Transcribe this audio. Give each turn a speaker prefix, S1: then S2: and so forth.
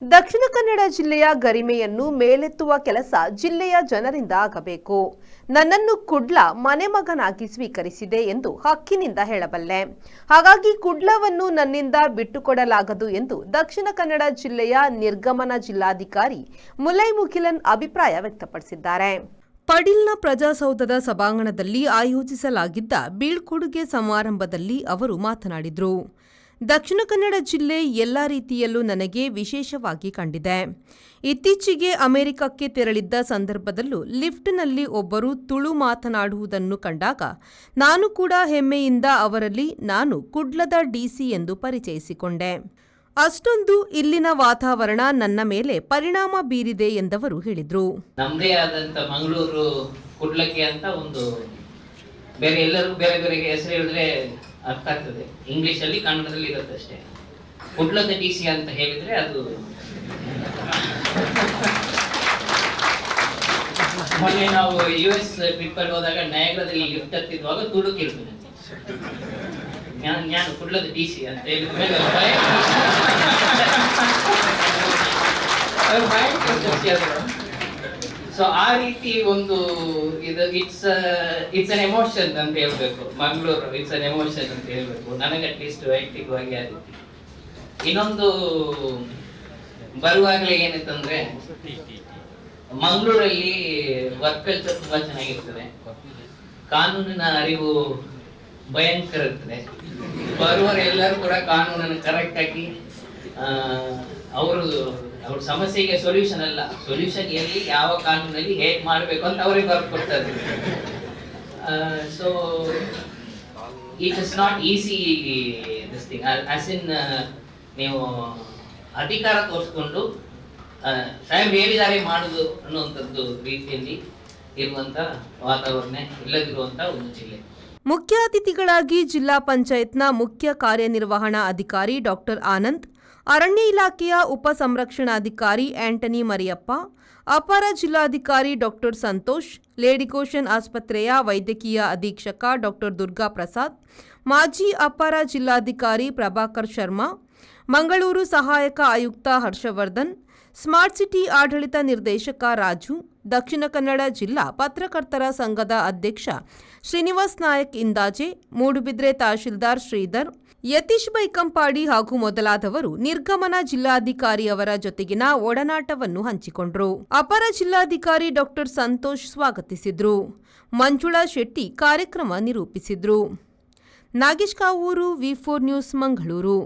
S1: ದಕ್ಷಿಣ ಕನ್ನಡ ಜಿಲ್ಲೆಯ ಗರಿಮೆಯನ್ನು ಮೇಲೆತ್ತುವ ಕೆಲಸ ಜಿಲ್ಲೆಯ ಜನರಿಂದ ಆಗಬೇಕು. ನನ್ನನ್ನು ಕುಡ್ಲ ಮನೆಮಗನಾಗಿ ಸ್ವೀಕರಿಸಿದೆ ಎಂದು ಹಕ್ಕಿನಿಂದ ಹೇಳಬಲ್ಲೆ. ಹಾಗಾಗಿ ಕುಡ್ಲವನ್ನು ನನ್ನಿಂದ ಬಿಟ್ಟುಕೊಡಲಾಗದು ಎಂದು ದಕ್ಷಿಣ ಕನ್ನಡ ಜಿಲ್ಲೆಯ ನಿರ್ಗಮನ ಜಿಲ್ಲಾಧಿಕಾರಿ ಮುಲೈ ಮುಗಿಲನ್ ಅಭಿಪ್ರಾಯ ವ್ಯಕ್ತಪಡಿಸಿದ್ದಾರೆ. ಪಡಿಲ್ನ ಪ್ರಜಾಸೌಧದ ಸಭಾಂಗಣದಲ್ಲಿ ಆಯೋಜಿಸಲಾಗಿದ್ದ ಬೀಳ್ಕೊಡುಗೆ ಸಮಾರಂಭದಲ್ಲಿ ಅವರು ಮಾತನಾಡಿದರು. ದಕ್ಷಿಣ ಕನ್ನಡ ಜಿಲ್ಲೆ ಎಲ್ಲ ರೀತಿಯಲ್ಲೂ ನನಗೆ ವಿಶೇಷವಾಗಿ ಕಂಡಿದೆ. ಇತ್ತೀಚೆಗೆ ಅಮೆರಿಕಕ್ಕೆ ತೆರಳಿದ್ದ ಸಂದರ್ಭದಲ್ಲೂ ಲಿಫ್ಟ್ನಲ್ಲಿ ಒಬ್ಬರು ತುಳು ಮಾತನಾಡುವುದನ್ನು ಕಂಡಾಗ ನಾನು ಕೂಡ ಹೆಮ್ಮೆಯಿಂದ ಅವರಲ್ಲಿ ನಾನು ಕುಡ್ಲದ ಡಿಸಿ ಎಂದು ಪರಿಚಯಿಸಿಕೊಂಡೆ. ಅಷ್ಟೊಂದು ಇಲ್ಲಿನ ವಾತಾವರಣ ನನ್ನ ಮೇಲೆ ಪರಿಣಾಮ ಬೀರಿದೆ ಎಂದವರು ಹೇಳಿದರು.
S2: ನಮ್ಮದೇ ಆದಂತ ಮಂಗಳೂರು ಕುಡ್ಲಕ್ಕೆ ಅಂತ ಒಂದು ಬೇರೆ ಎಲ್ಲರೂ ಬೇರೆ ಬೇರೆ ಹೆಸರು ಹೇಳಿದ್ರೆ ಅರ್ಥ ಆಗ್ತದೆ. ಇಂಗ್ಲಿಷ್ ಅಲ್ಲಿ ಕನ್ನಡದಲ್ಲಿ ಇರುತ್ತೆ ಅಷ್ಟೇ. ಕುಡ್ಲದ ಡಿಸಿ ಅಂತ ಹೇಳಿದ್ರೆ ಅದು ಮೊನ್ನೆ ನಾವು US ಟ್ರಿಪ್ ಅಲ್ಲಿ ಹೋದಾಗ ನಯಗ್ರದಲ್ಲಿ ಲಿಫ್ಟ್ ಹತ್ತಿದ್ವಾಗ ತುಡುಕಿರ್ತದೆ. ನಾನು ಕುಡ್ಲದ ಡಿಸಿ ಅಂತ ಹೇಳಿದ್ಮೇಲೆ ಸೊ ಆ ರೀತಿ ಒಂದು ಇದು ಇಟ್ಸ್ ಅನ್ ಎಮೋಷನ್ ಅಂತ ಹೇಳ್ಬೇಕು. ಮಂಗಳೂರು ಇಟ್ಸ್ ಅನ್ ಎಮೋಷನ್ ಅಂತ ಹೇಳ್ಬೇಕು ನನಗೆ ಅಟ್ಲೀಸ್ಟ್ ವೈಯಕ್ತಿಕವಾಗಿ. ಆ ರೀತಿ ಇನ್ನೊಂದು ಬರುವಾಗಲೇ ಏನಿತ್ತಂದ್ರೆ ಮಂಗಳೂರಲ್ಲಿ ವರ್ಕ್ ಕಲ್ಚರ್ ತುಂಬಾ ಚೆನ್ನಾಗಿರ್ತದೆ. ಕಾನೂನಿನ ಅರಿವು ಭಯಂಕರ ಇರ್ತದೆ. ಬರುವವರೆಲ್ಲರೂ ಕೂಡ ಕಾನೂನನ್ನು ಕರೆಕ್ಟ್ ಆಗಿ ಅವ್ರ ಸಮಸ್ಯೆಗೆ ಸೊಲ್ಯೂಷನ್ ಅಲ್ಲ, ಸೊಲ್ಯೂಷನ್ ಎಲ್ಲಿ ಯಾವ ಕಾನೂನಲ್ಲಿ ಹೇಗೆ ಮಾಡಬೇಕು ಅಂತ ಅವರಿಗೆ ಬರ್ದು ಕೊಡ್ತಾರೆ. So it is not easy this thing as in ನೀವು ಅಧಿಕಾರ ತೋರಿಸ್ಕೊಂಡು ಸಾಹೇಬ್ ಹೇಳಿದ್ದಾರೆ ಮಾಡುದು ಅನ್ನುವಂಥದ್ದು ರೀತಿಯಲ್ಲಿ ಇರುವಂತ ವಾತಾವರಣ ಇಲ್ಲದಿರುವಂತ ಒಂದು ಜಿಲ್ಲೆ.
S1: ಮುಖ್ಯ ಅತಿಥಿಗಳಾಗಿ ಜಿಲ್ಲಾ ಪಂಚಾಯತ್ನ ಮುಖ್ಯ ಕಾರ್ಯನಿರ್ವಹಣಾ ಅಧಿಕಾರಿ ಡಾಕ್ಟರ್ ಆನಂದ್, ಅರಣ್ಯ ಇಲಾಖೆಯ ಉಪ ಸಂರಕ್ಷಣಾಧಿಕಾರಿ ಆಂಟನಿ ಮರಿಯಪ್ಪ, ಅಪರ ಜಿಲ್ಲಾಧಿಕಾರಿ ಡಾಕ್ಟರ್ ಸಂತೋಷ್, ಲೇಡಿಗೋಷನ್ ಆಸ್ಪತ್ರೆಯ ವೈದ್ಯಕೀಯ ಅಧೀಕ್ಷಕ ಡಾಕ್ಟರ್ ದುರ್ಗಾ ಪ್ರಸಾದ್, ಮಾಜಿ ಅಪರ ಜಿಲ್ಲಾಧಿಕಾರಿ ಪ್ರಭಾಕರ್ ಶರ್ಮಾ, ಮಂಗಳೂರು ಸಹಾಯಕ ಆಯುಕ್ತ ಹರ್ಷವರ್ಧನ್, ಸ್ಮಾರ್ಟ್ ಸಿಟಿ ಆಡಳಿತ ನಿರ್ದೇಶಕ ರಾಜು, ದಕ್ಷಿಣ ಕನ್ನಡ ಜಿಲ್ಲಾ ಪತ್ರಕರ್ತರ ಸಂಘದ ಅಧ್ಯಕ್ಷ ಶ್ರೀನಿವಾಸ್ ನಾಯಕ್ ಇಂದಾಜೆ, ಮೂಡುಬಿದ್ರೆ ತಹಶೀಲ್ದಾರ್ ಶ್ರೀಧರ್, ಯತೀಶ್ ಬೈಕಂಪಾಡಿ ಹಾಗೂ ಮೊದಲಾದವರು ನಿರ್ಗಮನ ಜಿಲ್ಲಾಧಿಕಾರಿಯವರ ಜೊತೆಗಿನ ಒಡನಾಟವನ್ನು ಹಂಚಿಕೊಂಡರು. ಅಪರ ಜಿಲ್ಲಾಧಿಕಾರಿ ಡಾಕ್ಟರ್ ಸಂತೋಷ್ ಸ್ವಾಗತಿಸಿದ್ರು. ಮಂಜುಳಾ ಶೆಟ್ಟಿ ಕಾರ್ಯಕ್ರಮ ನಿರೂಪಿಸಿದ್ರು. Nagesh Kavoor, V4 news, Mangaluru.